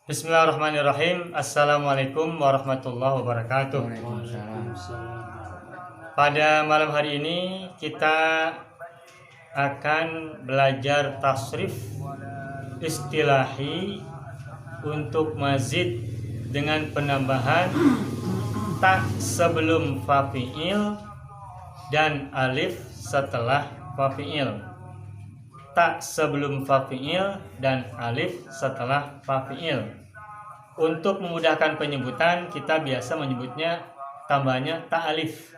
Bismillahirrahmanirrahim. Assalamualaikum warahmatullahi wabarakatuh. Pada malam hari ini kita akan belajar tasrif istilahi untuk mazid dengan penambahan ta sebelum fa fi'il dan alif setelah fa fi'il. Ta sebelum fa fi'il dan alif setelah fa fi'il. Untuk memudahkan penyebutan, kita biasa menyebutnya tambahnya ta alif.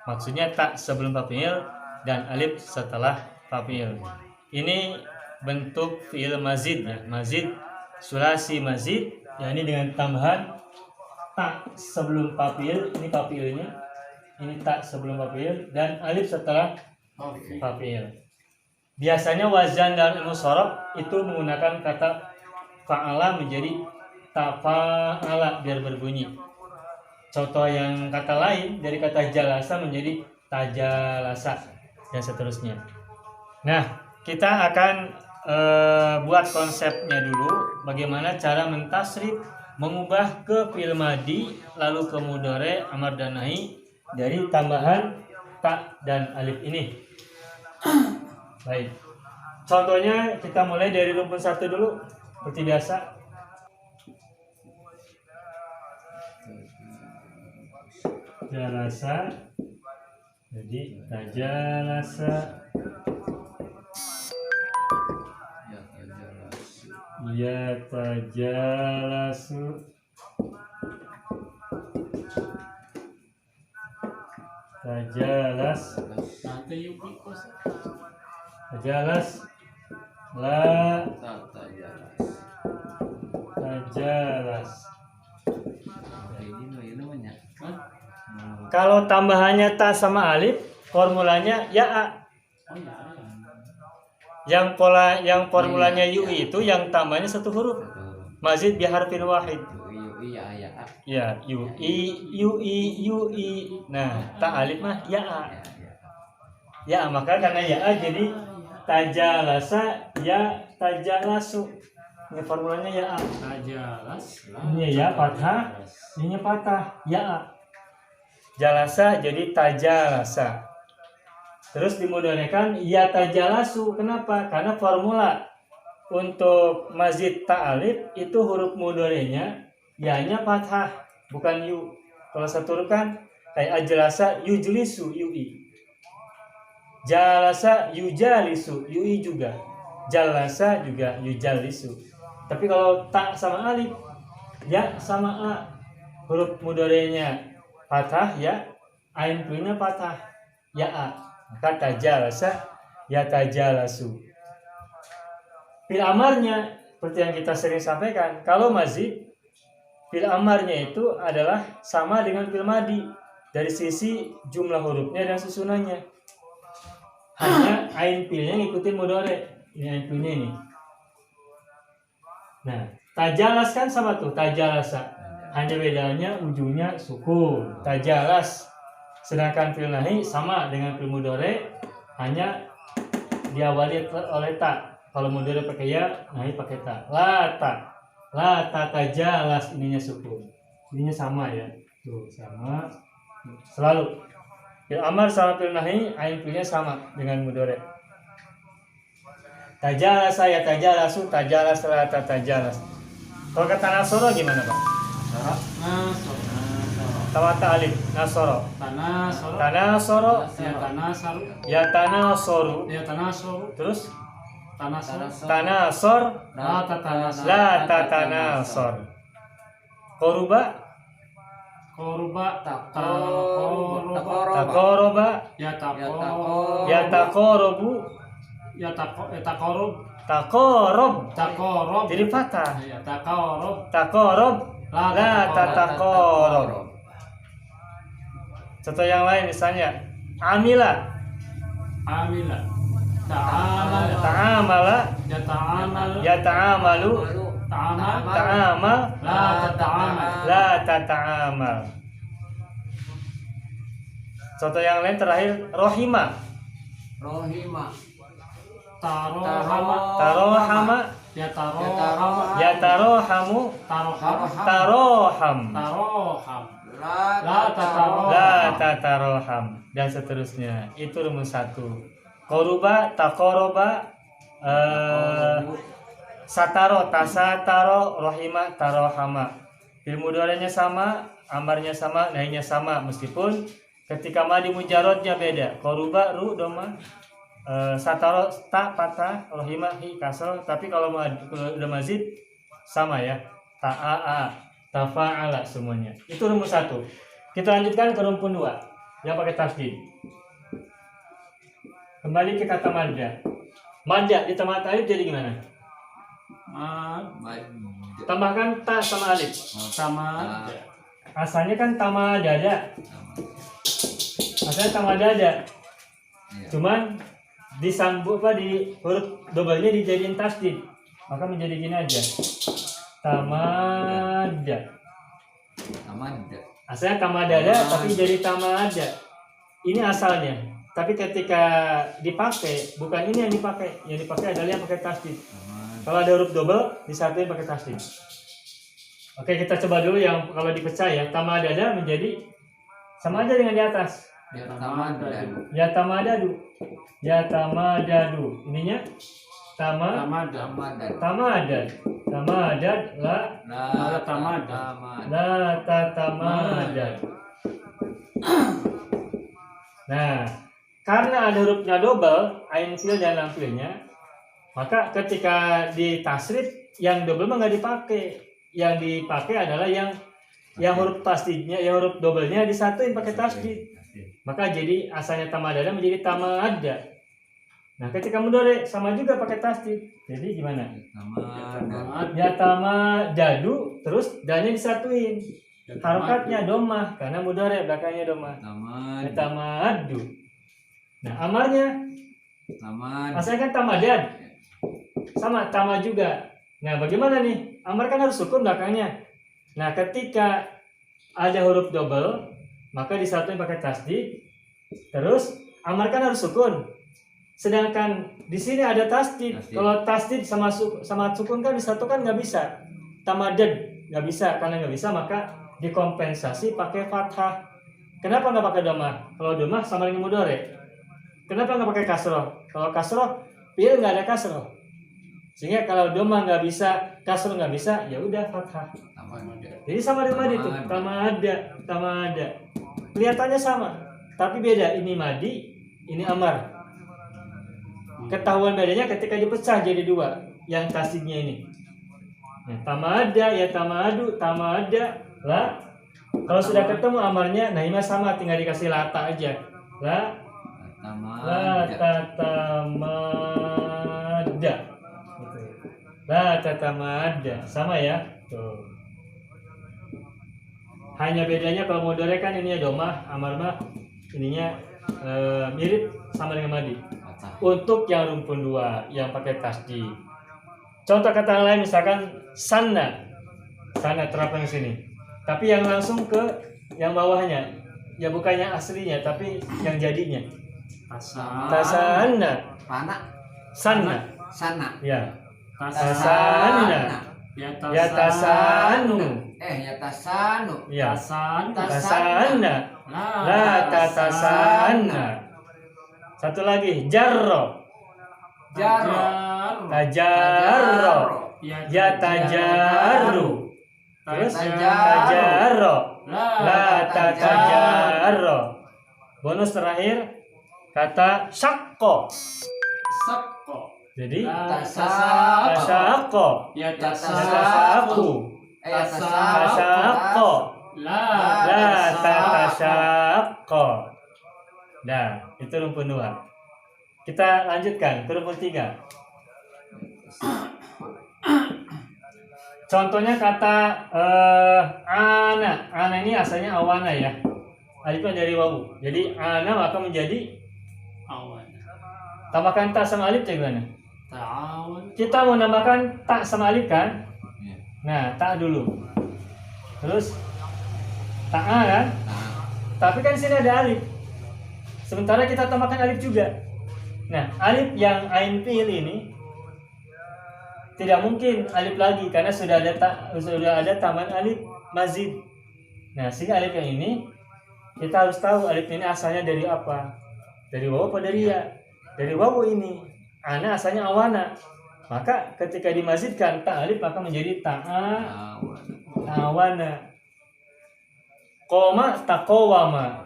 Maksudnya ta sebelum fa fi'il dan alif setelah fa fi'il. Ini bentuk fi'il mazid ya, mazid sulasi mazid, yakni dengan tambahan ta sebelum fa fi'il, ini fa fi'ilnya. Ini ta sebelum fa fi'il dan alif setelah fa fi'il. Biasanya wazan dalam ilmu shorof itu menggunakan kata fa'ala menjadi tafa'ala biar berbunyi. Contoh yang kata lain dari kata jalasa menjadi tajalasa dan seterusnya. Nah, kita akan buat konsepnya dulu, bagaimana cara mentasrif, mengubah ke fi'il madi lalu ke mudhari, amar dan nahi dari tambahan ta dan alif ini. Baik. Contohnya kita mulai dari rumpun 1 dulu seperti biasa. Jalasa, jadi tajalasa, ya tajalasu, tajalas, tajalas, la tajalas. Kalau tambahannya ta sama alif, formulanya ya. Yang formulanya yui itu yang tambahnya satu huruf. Mazid bi harfin wahid. Ya, yui. Nah, ta alif mah ya. Ya, maka karena ya jadi tajalasa ya tajalasu. Ini formulanya ya. Tajalas. Ini ya fathah, ini patah ya. Jalasa jadi tajalasa. Terus dimudahkan ya tajalasu. Kenapa? Karena formula untuk mazid ta alif itu huruf mudhari'nya ya-nya fathah, bukan yu. Kalau satu huruf kan kayak ajalasa yujlisu yui. Jalasa yujalisu yui juga. Jalasa juga yujalisu. Tapi kalau ta sama alif, ya sama a, huruf mudhari'nya fathah ya, ain fi'ilnya fathah ya a, maka tajalasa ya tajalasu. Fil amarnya seperti yang kita sering sampaikan, kalau mazid fil amarnya itu adalah sama dengan fil madi dari sisi jumlah hurufnya dan susunannya. Hanya ain fi'ilnya ngikutin mudhari. Ini ain fi'ilnya ini. Nah, tajalas kan sama tuh, tajalasa. Hanya bedanya ujungnya sukun, tajalas. Sedangkan fi'il nahi sama dengan fi'il mudhari, hanya diawali oleh ta. Kalau mudhari pakai ya, nahi pakai ta. La ta tajalas, ininya sukun. Ininya sama ya. Tuh, sama. Selalu. Fi'il amar sama fi'il nahi, ain fi'ilnya sama dengan mudhari. Tajalasa ya tajalasu, tajalas la ta tajalas. Kalau kata nasoro gimana, Pak? Tawata alif nasoro. Tanasoro. Ya tanasoru. Terus tanasor. La tatanasor. Koruba. Takoroba. Ya takorobu. Taqarrab. Taqarrab. Jadi fathah. Ya, taqarrab. Taqarrab. La tataqarrab. Taqarrab. Contoh yang lain misalnya amila. Amila. Ta'amala. Ta'amala. Yata'amal. Yata'amalu. Ta'amal. Ta'amal. La tata'amal. La tata'amal. Contoh yang lain terakhir rohima. Rohima. Tarohama. Tarohama. Yatarohama. Yatarohamu. Taroham. Taroham. Taroham. La tataroham. La tataroham. Dan seterusnya. Itu rumus 1. Koruba, takoroba, sataro, tasataro, rohima, tarohama. Fi'il mudhari'nya sama, amarnya sama, nahinya sama, meskipun ketika madi mujarodnya beda. Koruba ru doma, sataro ta patah, rohima hi kasro. Tapi kalau udah mazid sama ya, ta'a, tafa'ala semuanya. Itu rumus 1. Kita lanjutkan ke rumpun 2 yang pakai tasdid. Kembali ke kata madda. Madda di tempat alif jadi gimana? Tambahkan ta sama alif. Sama. Asalnya kan tamadada. Asalnya tamadada. Cuman disambung di huruf double-nya dijadiin tasdid. Maka menjadi gini aja. Tamadda. Asalnya tamadada tapi jadi tamada. Ini asalnya. Tapi ketika dipakai, bukan ini yang dipakai adalah yang pakai tasdid. Kalau ada huruf double, disatuin pakai tasdid. Oke, kita coba dulu yang kalau dipecah ya. Tamadada menjadi sama aja dengan di atas. Ya tamadadu. Ya tamadadu. Ininya tamadad. Tamadad la tatamada. Nah, karena ada hurufnya double, ain fil dan lam filnya, maka ketika di tasrif yang double mah nggak dipakai. Yang dipakai adalah yang huruf tasdidnya, yang huruf double-nya disatuin pakai tasdid. Maka jadi asalnya tamadada menjadi tamada. Nah, ketika mudhari sama juga pakai tasdid. Jadi gimana? Ya tamadadu terus dan disatuin. Harokatnya domah karena mudhari belakangnya domah. Ya tamadu. Nah, amarnya asalnya kan tamadad. Sama tama juga. Nah, bagaimana nih? Amar kan harus sukun belakangnya. Nah, ketika ada huruf double, maka disatuin pakai tasdid. Terus amar kan harus sukun. Sedangkan di sini ada tasdid. Kalau tasdid sama sukun kan disatukan nggak bisa. Tamadad nggak bisa. Karena nggak bisa maka dikompensasi pakai fathah. Kenapa nggak pakai domah? Kalau domah sama dengan mudhari. Kenapa nggak pakai kasroh? Kalau kasroh, fi'il nggak ada kasroh. Sehingga kalau domah nggak bisa, kasroh nggak bisa, ya udah fathah. Jadi sama dengan madi itu, tamada. Kelihatannya sama, tapi beda. Ini madi, ini amar. Ketahuan bedanya ketika dipecah jadi 2, yang tasdidnya ini. Nah, tamada, ya tamadu, tamada, la. Kalau sudah ketemu amarnya, nah ini sama, tinggal dikasih lata aja. La tatamada. La tatamada. Sama ya. Tuh. Hanya bedanya kalau mudhari kan ininya domah, amar mah ininya mirip sama dengan madi. Untuk yang rumpun 2 yang pakai tasdid. Contoh kata lain misalkan sana. Sana terapkan ke sini. Tapi yang langsung ke yang bawahnya. Ya bukan yang aslinya tapi yang jadinya. Tasana. Sana. Ya. Tasana. Ya tasanu. Ya tasanu. Ya. Tasana. La tatasana. Satu lagi jarro. Tajarro. Ya tajarru. Terus tajarro. La tajarro. Bonus terakhir kata syakko. Jadi tasakko. Ya Tasakku. Tasakko. La tatasakko. Nah, itu rumpun 2. Kita lanjutkan ke rumpun 3. Contohnya kata ana. Ana ini asalnya awana ya. Alifnya dari wawu. Jadi ana maka menjadi Awan. tambahkan tak sama alif gimana? Ta'awan. Kita mau nambahkan tak sama alif kan? Ya. Nah, tak dulu. Terus ta'a kan? Nah, Tapi kan sini ada alif. Sementara kita tambahkan alif juga. Nah, alif yang ain fiil ini tidak mungkin alif lagi karena sudah ada tambahan alif mazid. Nah, sehingga alif yang ini kita harus tahu alif ini asalnya dari apa? Dari wawu apa dari ya? Dari wawu ini. Ana asalnya awana. Maka ketika dimazidkan ta alif maka menjadi ta'a awana. Qoma taqawama.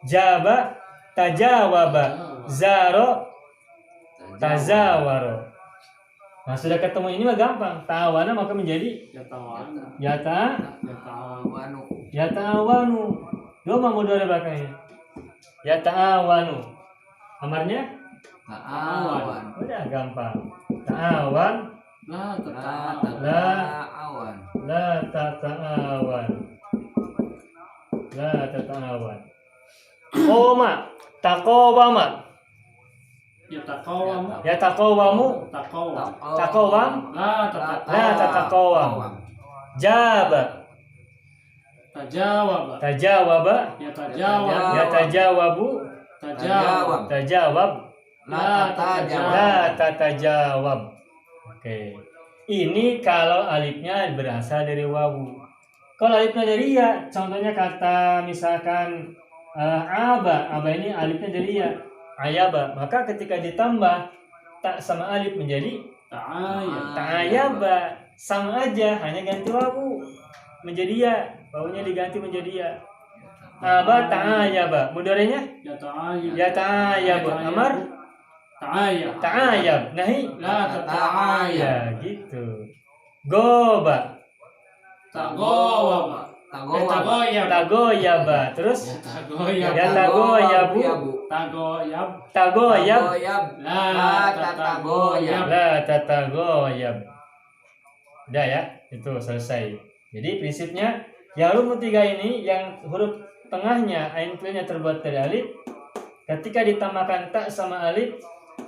Jaba tajawaba. Zaro tazawaro. Nah, sudah ketemu ini mah gampang. Ta'awana maka menjadi Ya tawan. yata Ya tawan. yata'awanu. Dua mudhari belakangnya. Yata'awanu. Amarnya Ta'awan. udah gampang. Ta'awan La La ta'awan. ta'awan. la tata'awan. La tata'awan. Qoma taqawama. Ya taqawam. Yataqawamu Taqawam. taqawam La la tataqawam. Jaba tajawab. tajawaba Ya tajawab. yatajawabu Tajawab. tajawab La ta'jawab. la tatajawab. Oke. Ini kalau alifnya berasal dari wawu. Kalau alifnya dari ya, contohnya kata misalkan aba ini alifnya dari ya, ayaba. Maka ketika ditambah tak sama alif menjadi Ta'ayab. ta'ayaba. Sama aja, hanya ganti wawu menjadi ya, wawunya diganti menjadi ya. Aba ta'ayaba. Mudhari'nya Ya ta'ayab. ya ta'ayab. Amar Ta'ayab. ta'ayab. Nahi La tata'ayab. ya gitu. Goba Tagawab. Tagoyab. tagoyaba. Terus Tagoyab. Ya tagoyabu. Tagoyab. tagoyab La tatagoyab. la tatagoyab. Udah ya, itu selesai. Jadi prinsipnya yang huruf tiga ini yang huruf tengahnya ain fiilnya terbuat dari alif, ketika ditambahkan tak sama alif,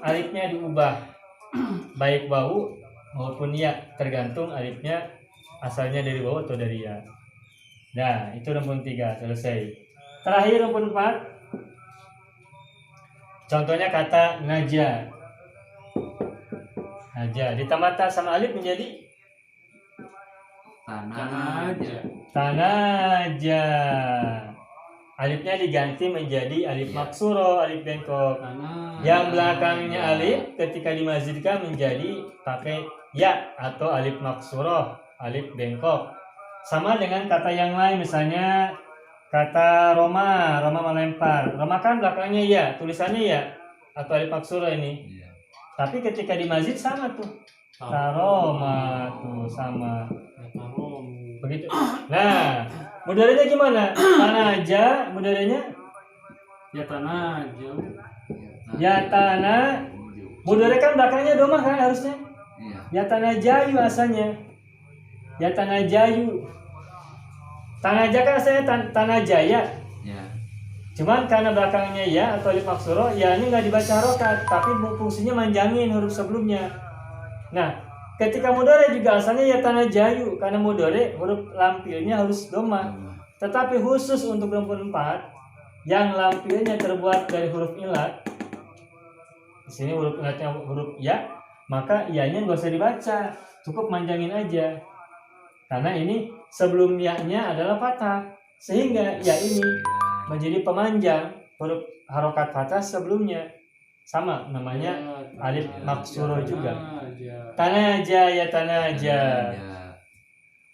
alifnya diubah baik wawu maupun ya, tergantung alifnya asalnya dari wawu atau dari ya. Nah, itu rumpun 3 selesai. Terakhir rumpun 4. Contohnya kata naja. Naja ditambah ta sama alif menjadi Tanaja. tanaja. Alifnya diganti menjadi alif maksuro, alif bengkok. Yang belakangnya alif ketika dimazidkan menjadi pakai ya atau alif maksuro, alif bengkok. Sama dengan kata yang lain, misalnya kata Roma melempar. Roma kan belakangnya ya, tulisannya ya atau alif maksuro ini. Tapi ketika dimazid sama tuh. Taroma tuh sama. Begitu. Nah, mudhari'nya gimana? Tanaja, mudhari'nya Ya tanaja. ya tanah. Mudhari kan belakangnya domah kan harusnya. Ya tanah jayu asalnya. Ya tanah jayu. Tanaja kan asalnya tanah jaya. Cuman karena belakangnya ya atau alif maksuro, ya ini nggak dibaca harokat, tapi fungsinya manjangin huruf sebelumnya. Nah, ketika mudhari juga asalnya ya tanah jayu, karena mudhari huruf lampirnya harus domah. Tetapi khusus untuk rumpun 4 yang lampirnya terbuat dari huruf ilat, di sini huruf ilatnya huruf ya, maka ianya nggak usah dibaca, cukup manjangin aja. Karena ini sebelum ya-nya adalah fathah, sehingga ya ini menjadi pemanjang huruf harokat fathah sebelumnya. Sama namanya alif maksuro juga. Tanaja ya tanaja.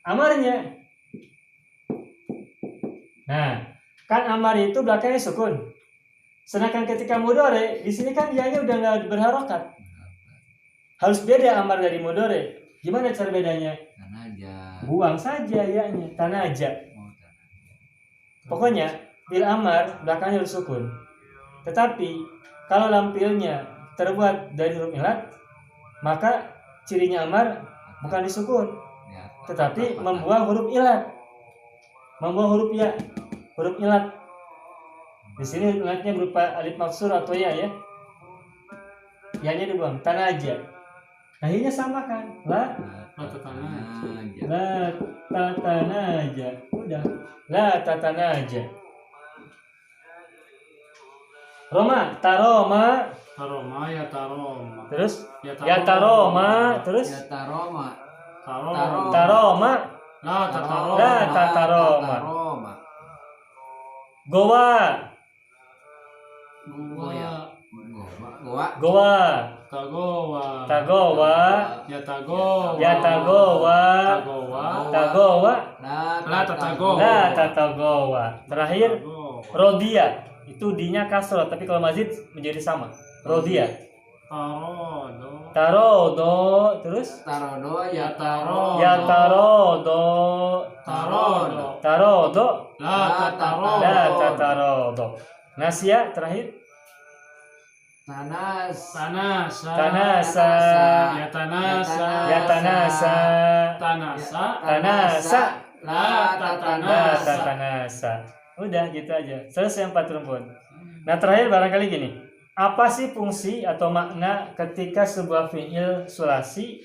Amarnya. Nah, kan amar itu belakangnya sukun. Sedangkan ketika mudhari, di sini kan ya-nya udah nggak berharokat. Harus beda amar dari mudhari. Gimana cara bedanya? Buang saja ya-nya, tanaja. Pokoknya bil amar belakangnya harus sukun. Tetapi kalau lampilnya terbuat dari huruf ilat, maka cirinya amar bukan disukun, Ya. tetapi membuang huruf ilat. Membuang huruf ya, huruf ilat. Di sini ilatnya berupa alif maksur atau ya. Ya-nya dibuang. Tanaja. Akhirnya sama kan? La tatanaja. Udah. La tatanaja. Roma, taroma. Taroma ya taroma. Terus Ya ya taroma. Terus Ya taroma. Taroma. taroma. La tataroma. La tataroma. Tataroma. Goa. Goa. Goa. Goa. Tagowa. Tagowa. Ya tagowa. Ya tagowa. Tagowa. Tagowa. La tatagowa. La tatagowa. Terakhir Tagowa. rodia. Itu dinya kasro, tapi kalau mazid menjadi sama. Rodia. Tarodo. Tarodo. Terus Tarodo. Ya taro. ya tarodo. Tarodo. Tarodo. La tatarodo. La tatarodo. Nasya terakhir. Tanas. Tanasa. Tanasa. Ya tanasa. Ya tanasa. Tanasa. Tanasa. La La tatanasa. tatanasa. Udah gitu aja. Selesai 4 rumpun. Nah terakhir barangkali gini. Apa sih fungsi atau makna ketika sebuah fi'il sulasi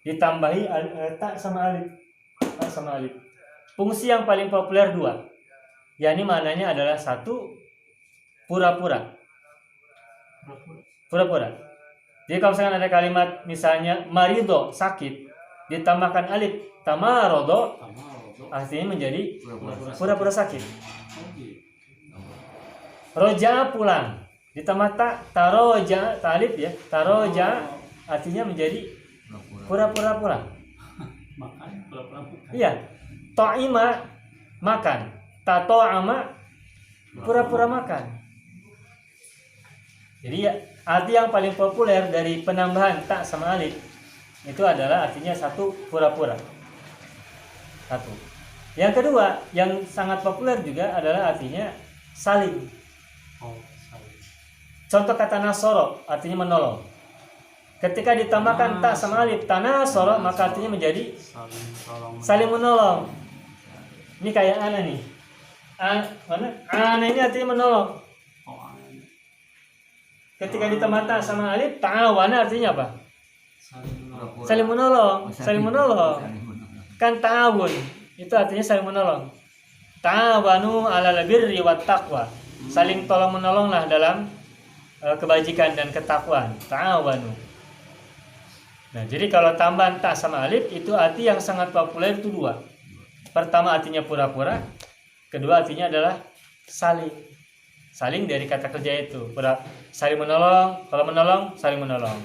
ditambahi tak sama alif? Tak sama alif. Fungsi yang paling populer 2. yakni maknanya adalah 1, pura-pura. Pura-pura. Jadi kalau misalkan ada kalimat misalnya marido, sakit, ditambahkan alif tamarodo, artinya menjadi pura-pura sakit. Roja pulang, ditambah tak taroja, alif ya, taroja artinya menjadi pura-pura pulang. Makan, pura-pura makan. Iya. Ta'ima makan, tato'ama pura-pura makan. Jadi ya, arti yang paling populer dari penambahan tak sama alif itu adalah artinya 1, pura-pura. 1. Yang kedua, yang sangat populer juga adalah artinya saling. Oh, saling. Contoh kata nasoro artinya menolong. Ketika ditambahkan tak sama alif tanasoro maka artinya menjadi Saling tolong. saling menolong. Ini kayak ana nih. Mana? Ana ini artinya menolong. Oh, aneh. Ketika ditambah tak sama alif ta'awana artinya apa? Saling menolong. Saling menolong, saling menolong. Kan ta'awun itu artinya saling menolong. Ta'awanu 'alal birri wat taqwa. Saling tolong menolonglah dalam kebajikan dan ketakwaan. Ta'awanu. Nah, jadi kalau tambahan tak sama alif itu arti yang sangat populer itu 2. Pertama artinya pura-pura, kedua artinya adalah saling. Saling dari kata kerja itu, saling menolong, kalau menolong saling menolong.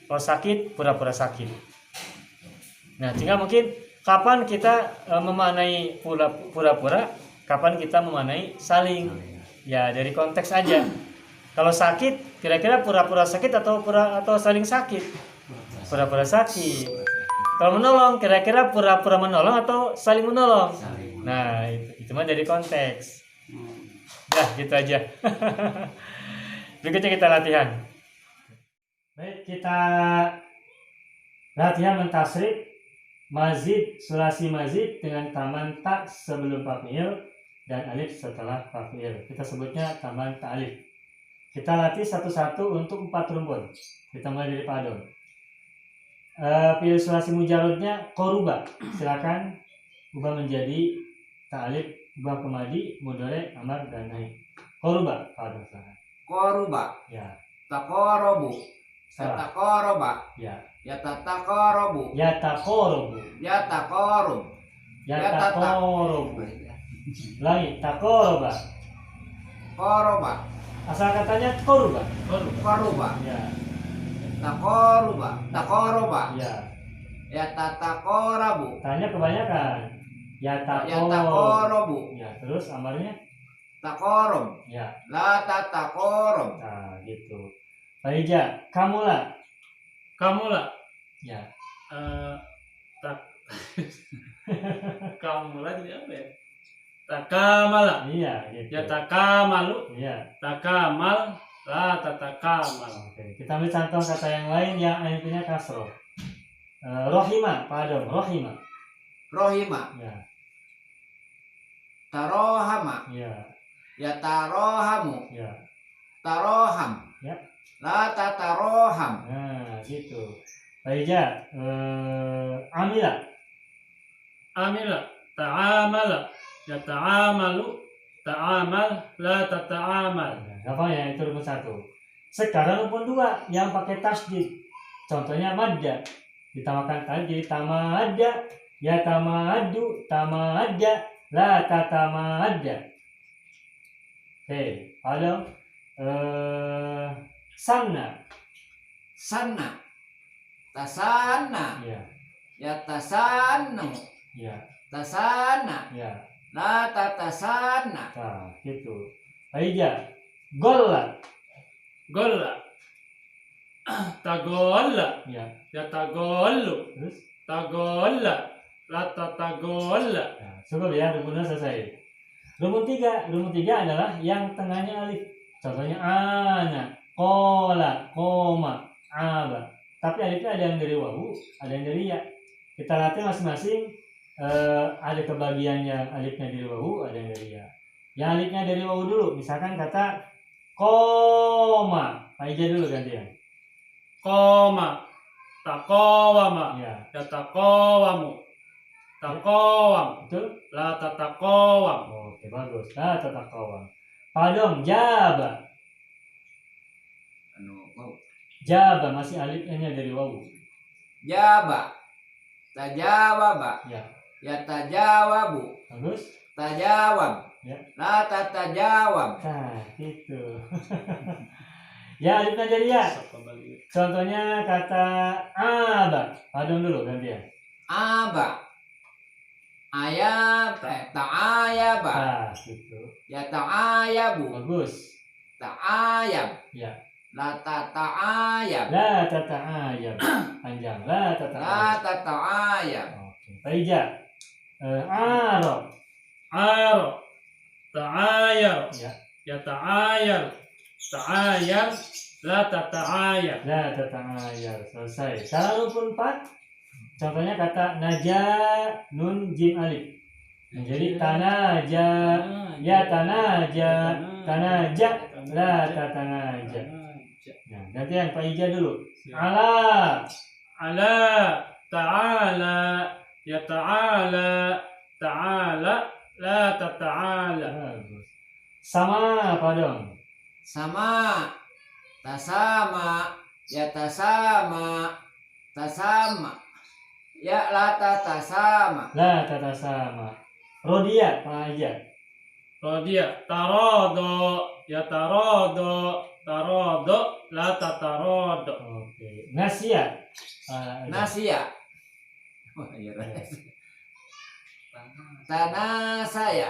Kalau sakit pura-pura sakit. Nah, tinggal mungkin kapan kita memaknai pura-pura, kapan kita memaknai saling. Ya, dari konteks aja. Kalau sakit, kira-kira pura-pura sakit atau saling sakit? Pura-pura sakit. Kalau menolong, kira-kira pura-pura menolong atau saling menolong? Nah, itu mah dari konteks. Dah, gitu aja. Berikutnya kita latihan. Baik, kita latihan mentasrif mazid, sulasi mazid dengan tambahan tak sebelum fa'il dan alif setelah fa'il. Kita sebutnya tambahan tak alif. Kita latih satu-satu untuk 4 rumpun. Kita mulai dari Pak Adon. Fi'il sulasi mujarrodnya koruba. Silakan ubah menjadi ta'alif, ubah ke madi, mudhari, amar dan nahi. Koruba, Pak Adon silakan. Koruba. Ya, Takorobu. salah. Takoroba. Ya, Ya tatakorobu. ya taqorubu. Ya takorum. Ya taqorubu. Lagi taqoruba. Koroba. Asal katanya koruba. Koruba. Ya, Takoruba. Takoroba. ya. Ya tatakorabu. Tanya kebanyakan. Ya Ya taqor. takorobu. Ya, terus amarnya? Takorum. Ya. La tatakorum. Nah, gitu. Farija, kamulah. Kamu lah. Ya. Tak. Kamu lah jadi apa ya? Takamala. Iya, gitu. Ya takamalu. Iya. Takamal. La tatakamal. Oke, kita ambil contoh kata yang lain yang alifnya kasroh. Rohima, pardon, rohima. Rohima. Ya, Tarohama. ya, Yatarohamu. ya. Taroham. Ya. La tataroham. Nah, gitu. Baiknya, amila. Amila. Ta'amala. Yata'amalu. Ta'amal. La tata'amal. Nah, gampang ya, itu rumus 1. Sekarang rumus 2 yang pakai tasdid. Contohnya madda. Ditambahkan tadi tamadda, ya tamaddu, tamadda, la tatamadda. Oke, ada sanna. Sana. Tasana. Ya, Yatasannu. ya, Tasana. ya. La tatasana. Nah, gitu. Baiknya, golla. Golla. Tagolla. Ya, Yatagollu. terus. Tagolla. La tatagolla. Nah, cukup ya, rumusnya selesai. Rumus 3 adalah yang tengahnya alif. Contohnya ana, kola, koma, aba. Tapi alifnya ada yang dari wawu, ada yang dari ya. Kita latih masing-masing. Ada kebagian yang alifnya dari wawu, ada yang dari ya. Yang alifnya dari wawu dulu, misalkan kata koma, Pak Ija dulu gantian. Koma. Taqawama. Ya, Yataqawamu. Taqawam. betul. La tataqawam. Oke, bagus. Nah, tetap kawan. Padong, jaba. Jaba masih alifnya dari wawu. Jaba. Tajawaba. Ya, Yatajawabu. bagus. Tajawab. Ya. La tatajawab. Nah, gitu. Ya, alifnya dari ya. Contohnya kata aba. Padong dulu gantian. Aba. Ayab. Ta'ayaba. Nah, gitu. Yata'ayabu. Bagus. Ta'ayab. Ya. La tata'ayab. La tata'ayab. Panjang. La La tata'ayab. tata'ayab. Oke. Baija. Arab. Aro. Ta'ayar. Ya. Yata'ayar. Ta'ayar. La tata'ayar. La tata'ayab. Selesai. Sekarang rukun 4. Contohnya kata naja nun jim alif. Jadi tanaja, ya tanaja, tanaja, la tatanaja. Nah, gantian Pak Ija dulu. Ala, Ala. Ta'ala. Yata'ala. Ta'ala. La tata'ala. bagus. Sama apa dong? Sama. Tasama. Yatasama. Tasama. Ya la tatasama. La tatasama. Rodia Pak Ija. Rodia. Tarodo. Yatarodo. Tarodo. La tatarodo. Oke. Nasia. Pak Ija. Nasia. Oh, iya. Tanasaya.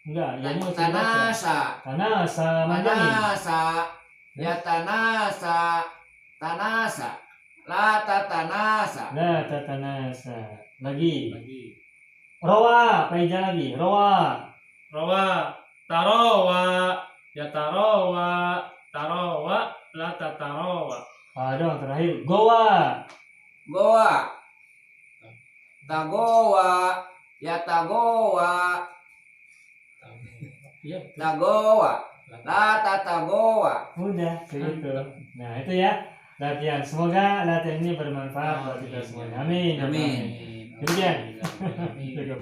Enggak, yang ini mesti baca. Tanasa. Tanasa manjangin. Tanasa. Ya tanasa. Tanasa. La tatanasa. La tatanasa. Lagi. Rowa, Pak Ija lagi. Rowa. Rawa. Tarowa. Yatarowa. Tarowa. La tatarowa. Dong terakhir. Goa. Goa. Tagowa. Ya tagowa. Iya. Tagowa. La tatagowa. Udah, segitu. Nah, itu ya latihan. Semoga latihan ini bermanfaat buat kita semuanya. Amin. Amin. Demikian. Cukup.